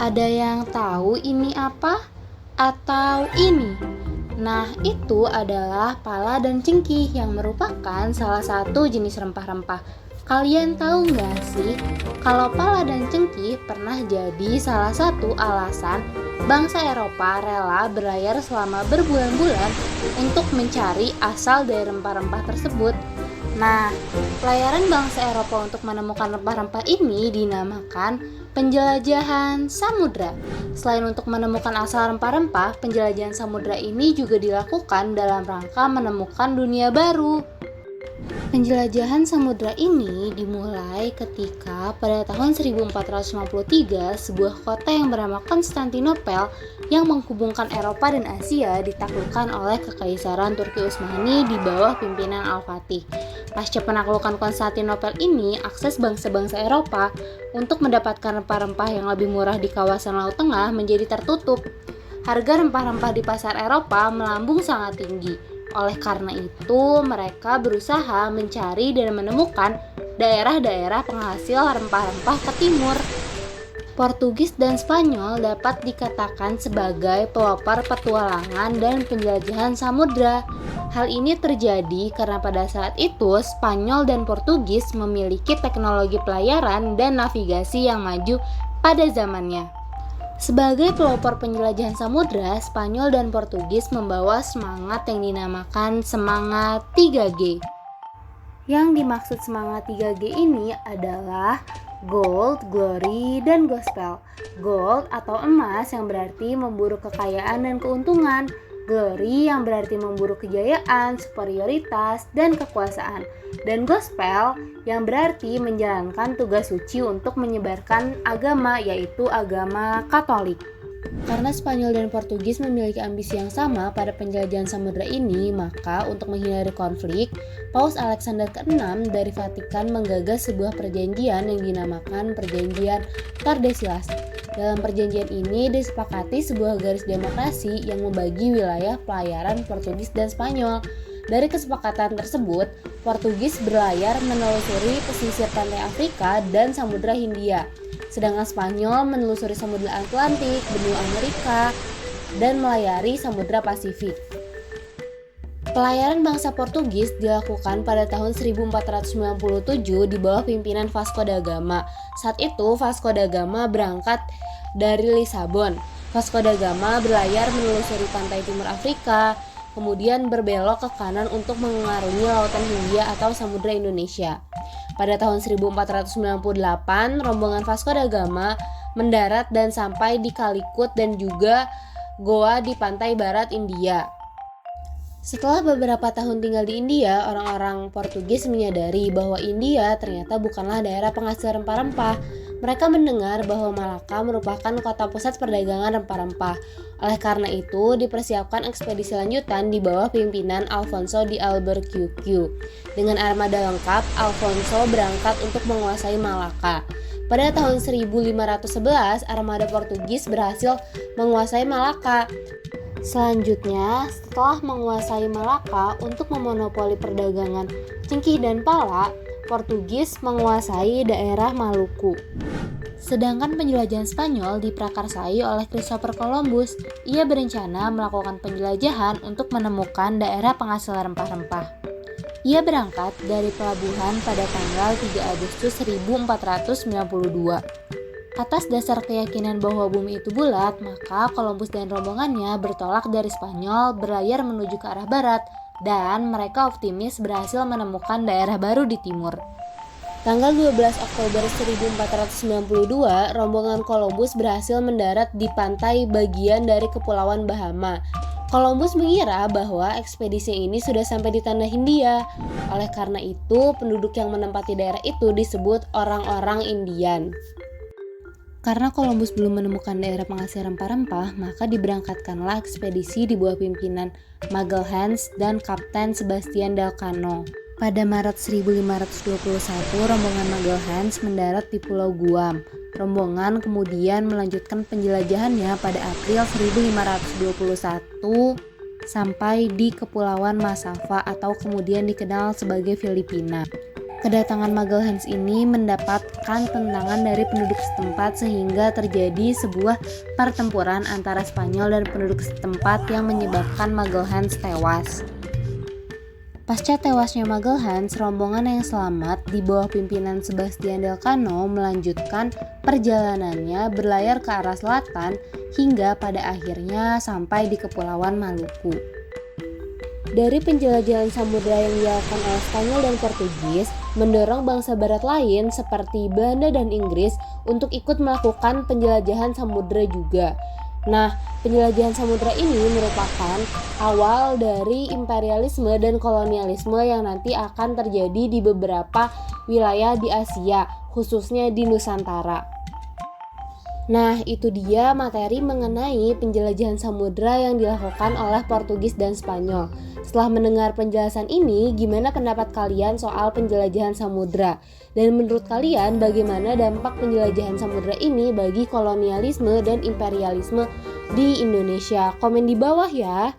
Ada yang tahu ini apa? Atau ini? Nah, itu adalah pala dan cengkih yang merupakan salah satu jenis rempah-rempah. Kalian tahu nggak sih, kalau pala dan cengkih pernah jadi salah satu alasan bangsa Eropa rela berlayar selama berbulan-bulan untuk mencari asal dari rempah-rempah tersebut. Nah, pelayaran bangsa Eropa untuk menemukan rempah-rempah ini dinamakan penjelajahan samudra. Selain untuk menemukan asal rempah-rempah, penjelajahan samudra ini juga dilakukan dalam rangka menemukan dunia baru. Penjelajahan samudra ini dimulai ketika pada tahun 1453 sebuah kota yang bernama Konstantinopel yang menghubungkan Eropa dan Asia ditaklukkan oleh Kekaisaran Turki Utsmani di bawah pimpinan Al-Fatih. Pasca penaklukan Konstantinopel ini, akses bangsa-bangsa Eropa untuk mendapatkan rempah-rempah yang lebih murah di kawasan Laut Tengah menjadi tertutup. Harga rempah-rempah di pasar Eropa melambung sangat tinggi. Oleh karena itu, mereka berusaha mencari dan menemukan daerah-daerah penghasil rempah-rempah ke timur. Portugis dan Spanyol dapat dikatakan sebagai pelopor petualangan dan penjelajahan samudra. Hal ini terjadi karena pada saat itu Spanyol dan Portugis memiliki teknologi pelayaran dan navigasi yang maju pada zamannya. Sebagai pelopor penjelajahan samudra, Spanyol dan Portugis membawa semangat yang dinamakan semangat 3G. Yang dimaksud semangat 3G ini adalah Gold, Glory, dan Gospel. Gold atau emas yang berarti memburu kekayaan dan keuntungan. Glory yang berarti memburu kejayaan, superioritas, dan kekuasaan. Dan Gospel yang berarti menjalankan tugas suci untuk menyebarkan agama, yaitu agama Katolik. Karena Spanyol dan Portugis memiliki ambisi yang sama pada penjelajahan samudra ini, maka untuk menghindari konflik, Paus Alexander ke-6 dari Vatikan menggagas sebuah perjanjian yang dinamakan Perjanjian Tordesillas. Dalam perjanjian ini disepakati sebuah garis demarkasi yang membagi wilayah pelayaran Portugis dan Spanyol. Dari kesepakatan tersebut, Portugis berlayar menelusuri pesisir pantai Afrika dan Samudra Hindia, sedangkan Spanyol menelusuri Samudra Atlantik, benua Amerika, dan melayari Samudra Pasifik. Pelayaran bangsa Portugis dilakukan pada tahun 1497 di bawah pimpinan Vasco da Gama. Saat itu Vasco da Gama berangkat dari Lisabon. Vasco da Gama berlayar menelusuri pantai timur Afrika, kemudian berbelok ke kanan untuk mengarungi Lautan Hindia atau Samudra Indonesia. Pada tahun 1498, rombongan Vasco da Gama mendarat dan sampai di Calicut dan juga Goa di pantai barat India. Setelah beberapa tahun tinggal di India, orang-orang Portugis menyadari bahwa India ternyata bukanlah daerah penghasil rempah-rempah. Mereka mendengar bahwa Malaka merupakan kota pusat perdagangan rempah-rempah. Oleh karena itu, dipersiapkan ekspedisi lanjutan di bawah pimpinan Alfonso de Albuquerque. Dengan armada lengkap, Alfonso berangkat untuk menguasai Malaka. Pada tahun 1511, armada Portugis berhasil menguasai Malaka. Selanjutnya, setelah menguasai Malaka untuk memonopoli perdagangan cengkih dan pala, Portugis menguasai daerah Maluku. Sedangkan penjelajahan Spanyol diprakarsai oleh Christopher Columbus. Ia berencana melakukan penjelajahan untuk menemukan daerah penghasil rempah-rempah. Ia berangkat dari pelabuhan pada tanggal 3 Agustus 1492. Atas dasar keyakinan bahwa bumi itu bulat, maka Columbus dan rombongannya bertolak dari Spanyol berlayar menuju ke arah barat, dan mereka optimis berhasil menemukan daerah baru di timur. Tanggal 12 Oktober 1492, rombongan Columbus berhasil mendarat di pantai bagian dari Kepulauan Bahama. Columbus mengira bahwa ekspedisi ini sudah sampai di tanah Hindia. Oleh karena itu, penduduk yang menempati daerah itu disebut orang-orang Indian. Karena Columbus belum menemukan daerah penghasil rempah-rempah, maka diberangkatkanlah ekspedisi di bawah pimpinan Magalhaens dan Kapten Sebastian Elcano. Pada Maret 1521, rombongan Magalhaens mendarat di Pulau Guam. Rombongan kemudian melanjutkan penjelajahannya pada April 1521 sampai di Kepulauan Masava atau kemudian dikenal sebagai Filipina. Kedatangan Magelhanes ini mendapatkan tentangan dari penduduk setempat sehingga terjadi sebuah pertempuran antara Spanyol dan penduduk setempat yang menyebabkan Magelhanes tewas. Pasca tewasnya Magelhanes, rombongan yang selamat di bawah pimpinan Sebastian Elcano melanjutkan perjalanannya berlayar ke arah selatan hingga pada akhirnya sampai di Kepulauan Maluku. Dari penjelajahan samudera yang dilakukan oleh Spanyol dan Portugis, mendorong bangsa barat lain seperti Belanda dan Inggris untuk ikut melakukan penjelajahan samudera juga. Nah, penjelajahan samudera ini merupakan awal dari imperialisme dan kolonialisme yang nanti akan terjadi di beberapa wilayah di Asia, khususnya di Nusantara. Nah, itu dia materi mengenai penjelajahan samudera yang dilakukan oleh Portugis dan Spanyol. Setelah mendengar penjelasan ini, gimana pendapat kalian soal penjelajahan samudera? Dan menurut kalian, bagaimana dampak penjelajahan samudera ini bagi kolonialisme dan imperialisme di Indonesia? Komen di bawah ya.